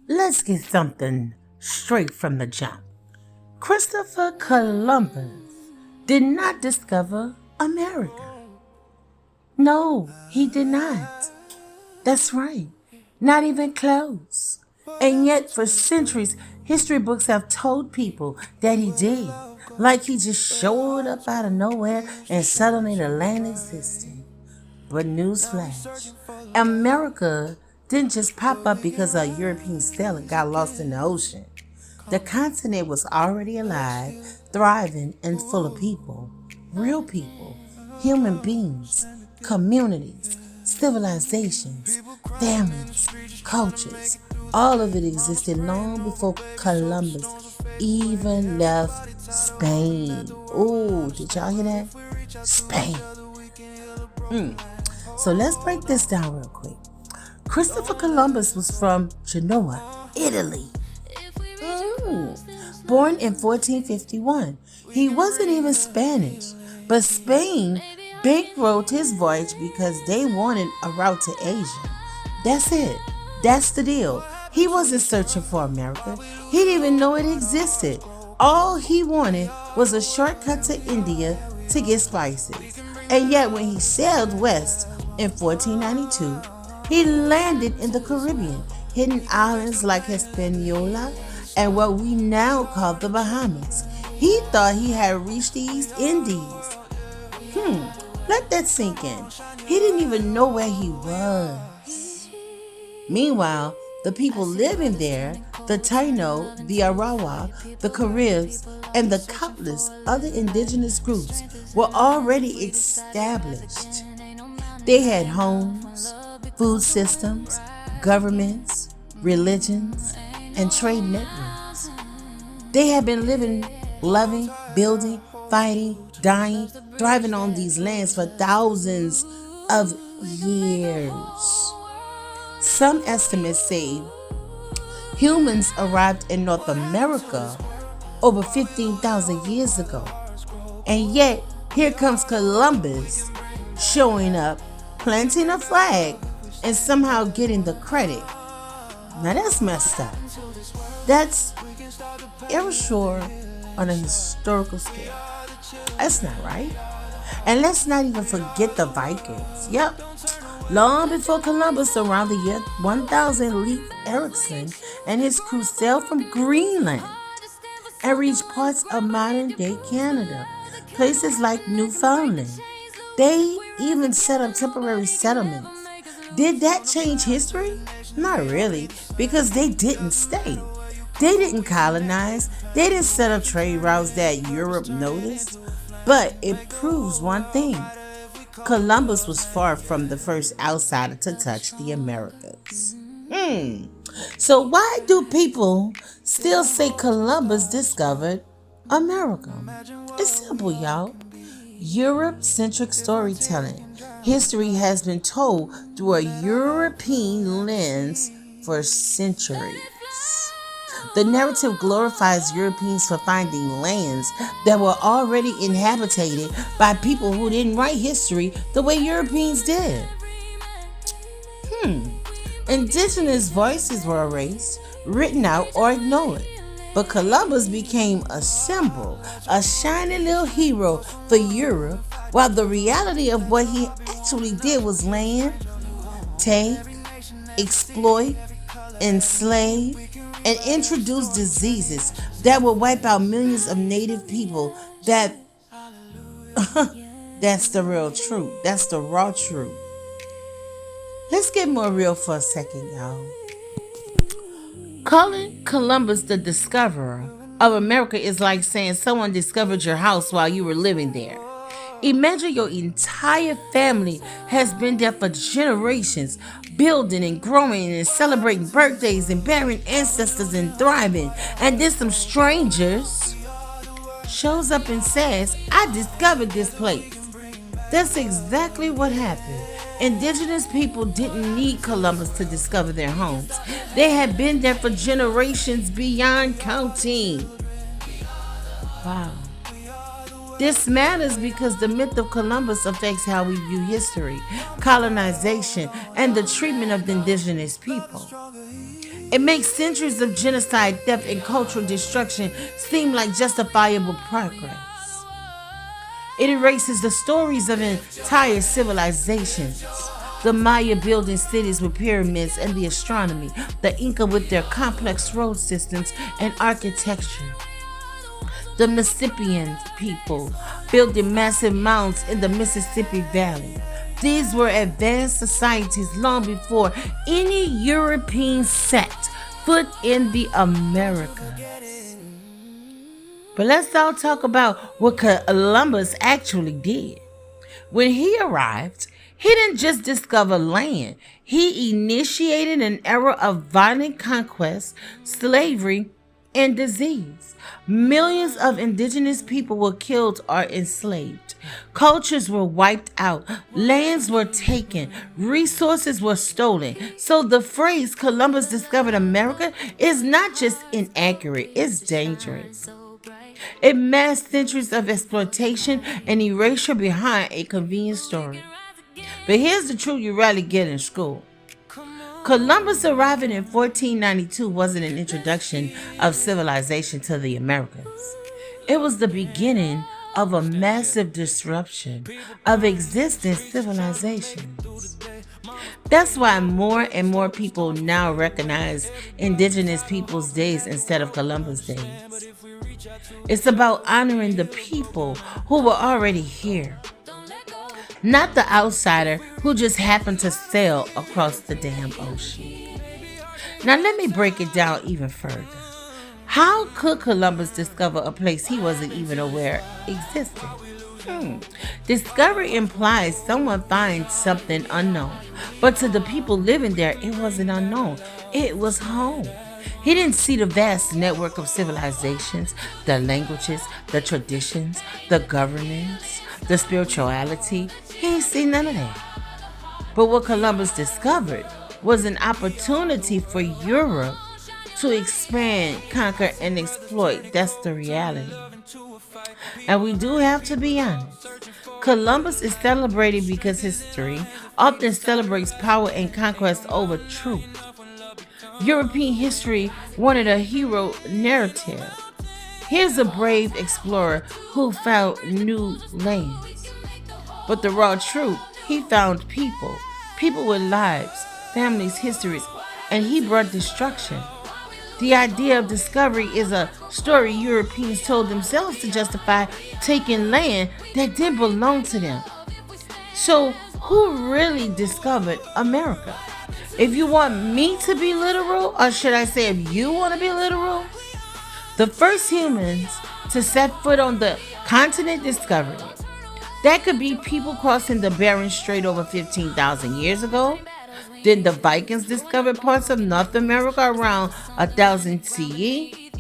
Let's get something straight from the jump. Christopher Columbus did not discover America. No, he did not. That's right. Not even close. And yet, for centuries, history books have told people that he did. Like he just showed up out of nowhere and suddenly the land existed. But newsflash, America didn't just pop up because a European sailor got lost in the ocean. The continent was already alive, thriving, and full of people. Real people, human beings, communities, civilizations, families, cultures. All of it existed long before Columbus even left Spain. Oh, did y'all hear that? Spain. So let's break this down real quick. Christopher Columbus was from Genoa, Italy. Born in 1451. He wasn't even Spanish, but Spain bankrolled his voyage because they wanted a route to Asia. That's it. That's the deal. He wasn't searching for America. He didn't even know it existed. All he wanted was a shortcut to India to get spices. And yet when he sailed west in 1492, he landed in the Caribbean, hitting islands like Hispaniola and what we now call the Bahamas. He thought he had reached the East Indies. Let that sink in. He didn't even know where he was. Meanwhile, the people living there, the Taino, the Arawa, the Caribs, and the countless other indigenous groups were already established. They had homes, food systems, governments, religions, and trade networks. They had been living, loving, building, fighting, dying, thriving on these lands for thousands of years. Some estimates say humans arrived in North America over 15,000 years ago. And yet, here comes Columbus showing up, planting a flag, and somehow getting the credit. Now that's messed up. That's immature on a historical scale. That's not right. And let's not even forget the Vikings. Yep. Long before Columbus, around the year 1000, Leif Erikson and his crew sailed from Greenland and reached parts of modern-day Canada, places like Newfoundland. They even set up temporary settlements. Did that change history? Not really, because they didn't stay. They didn't colonize. They didn't set up trade routes that Europe noticed. But it proves one thing. Columbus was far from the first outsider to touch the Americas. So why do people still say Columbus discovered America? It's simple, y'all. Europe-centric storytelling. History has been told through a European lens for centuries. The narrative glorifies Europeans for finding lands that were already inhabited by people who didn't write history the way Europeans did. Indigenous voices were erased, written out, or ignored. But Columbus became a symbol, a shiny little hero for Europe, while the reality of what he actually did was land, take, exploit, enslave, and introduce diseases that would wipe out millions of native people. That's the real truth. That's the raw truth. Let's get more real for a second, y'all. Calling Columbus the discoverer of America is like saying someone discovered your house while you were living there. Imagine your entire family has been there for generations, building and growing and celebrating birthdays and burying ancestors and thriving. And then some strangers shows up and says, I discovered this place. That's exactly what happened. Indigenous people didn't need Columbus to discover their homes. They had been there for generations beyond counting. Wow. This matters because the myth of Columbus affects how we view history, colonization, and the treatment of the indigenous people. It makes centuries of genocide, theft, and cultural destruction seem like justifiable progress. It erases the stories of entire civilizations. The Maya building cities with pyramids and the astronomy, the Inca with their complex road systems and architecture. The Mississippian people building massive mounds in the Mississippi Valley. These were advanced societies long before any European set foot in the Americas. But let's all talk about what Columbus actually did. When he arrived, he didn't just discover land. He initiated an era of violent conquest, slavery, and disease. Millions of indigenous people were killed or enslaved. Cultures were wiped out. Lands were taken. Resources were stolen. So the phrase Columbus discovered America is not just inaccurate, it's dangerous. It masked centuries of exploitation and erasure behind a convenient story. But here's the truth you rarely get in school. Columbus arriving in 1492 wasn't an introduction of civilization to the Americas. It was the beginning of a massive disruption of existing civilizations. That's why more and more people now recognize Indigenous Peoples Days instead of Columbus Days. It's about honoring the people who were already here, not the outsider who just happened to sail across the damn ocean. Now let me break it down even further. How could Columbus discover a place he wasn't even aware existed? Discovery implies someone finds something unknown, but to the people living there, it wasn't unknown. It was home. He didn't see the vast network of civilizations, the languages, the traditions, the governance, the spirituality. He ain't seen none of that. But what Columbus discovered was an opportunity for Europe to expand, conquer, and exploit. That's the reality. And we do have to be honest. Columbus is celebrated because history often celebrates power and conquest over truth. European history wanted a hero narrative. Here's a brave explorer who found new lands. But the raw truth, he found people with lives, families, histories, and he brought destruction. The idea of discovery is a story Europeans told themselves to justify taking land that didn't belong to them. So, who really discovered America? If you want me to be literal, or should I say if you want to be literal, the first humans to set foot on the continent discovered it. That could be people crossing the Bering Strait over 15,000 years ago. Then the Vikings discovered parts of North America around 1000 CE.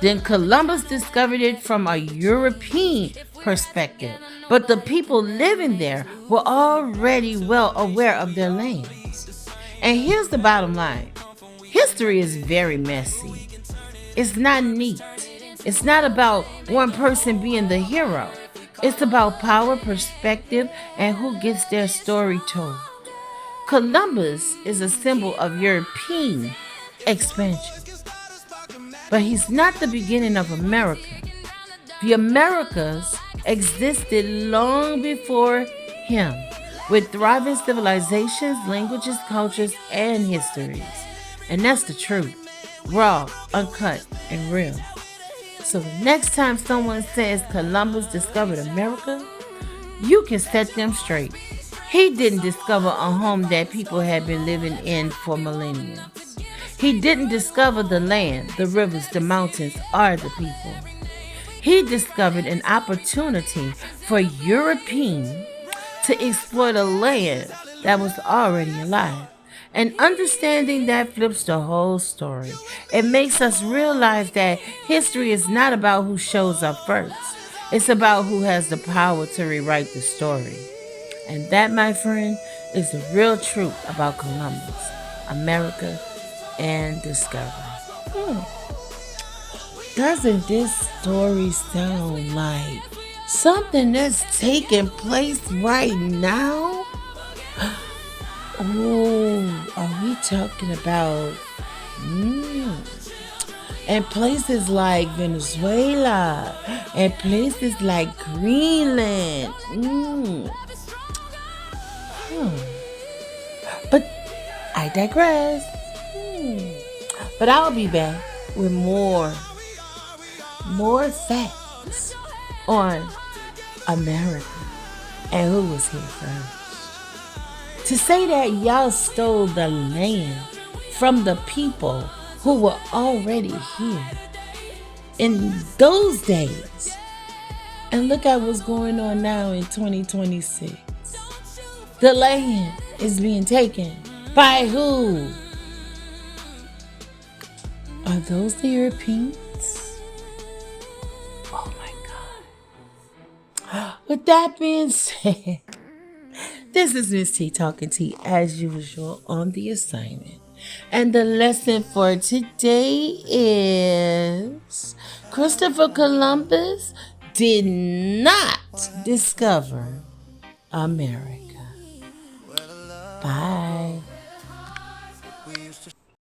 Then Columbus discovered it from a European perspective, but the people living there were already well aware of their lands. And here's the bottom line. History is very messy. It's not neat. It's not about one person being the hero. It's about power, perspective, and who gets their story told. Columbus is a symbol of European expansion. But he's not the beginning of America. The Americas existed long before him, with thriving civilizations, languages, cultures, and histories. And that's the truth. Raw, uncut, and real. So the next time someone says Columbus discovered America, you can set them straight. He didn't discover a home that people had been living in for millennia. He didn't discover the land, the rivers, the mountains, or the people. He discovered an opportunity for Europeans to exploit a land that was already alive. And understanding that flips the whole story. It makes us realize that history is not about who shows up first. It's about who has the power to rewrite the story. And that, my friend, is the real truth about Columbus, America, and discovery. Doesn't this story sound like Something that's taking place right now? Oh, are we talking about and places like Venezuela and places like Greenland? But I digress. But I'll be back with more facts on America and who was here first. To say that y'all stole the land from the people who were already here in those days. And look at what's going on now in 2026. The land is being taken by who? Are those the Europeans? Oh my God. With that being said, this is Miss T talking T as usual on the assignment. And the lesson for today is Christopher Columbus did not discover America. Bye.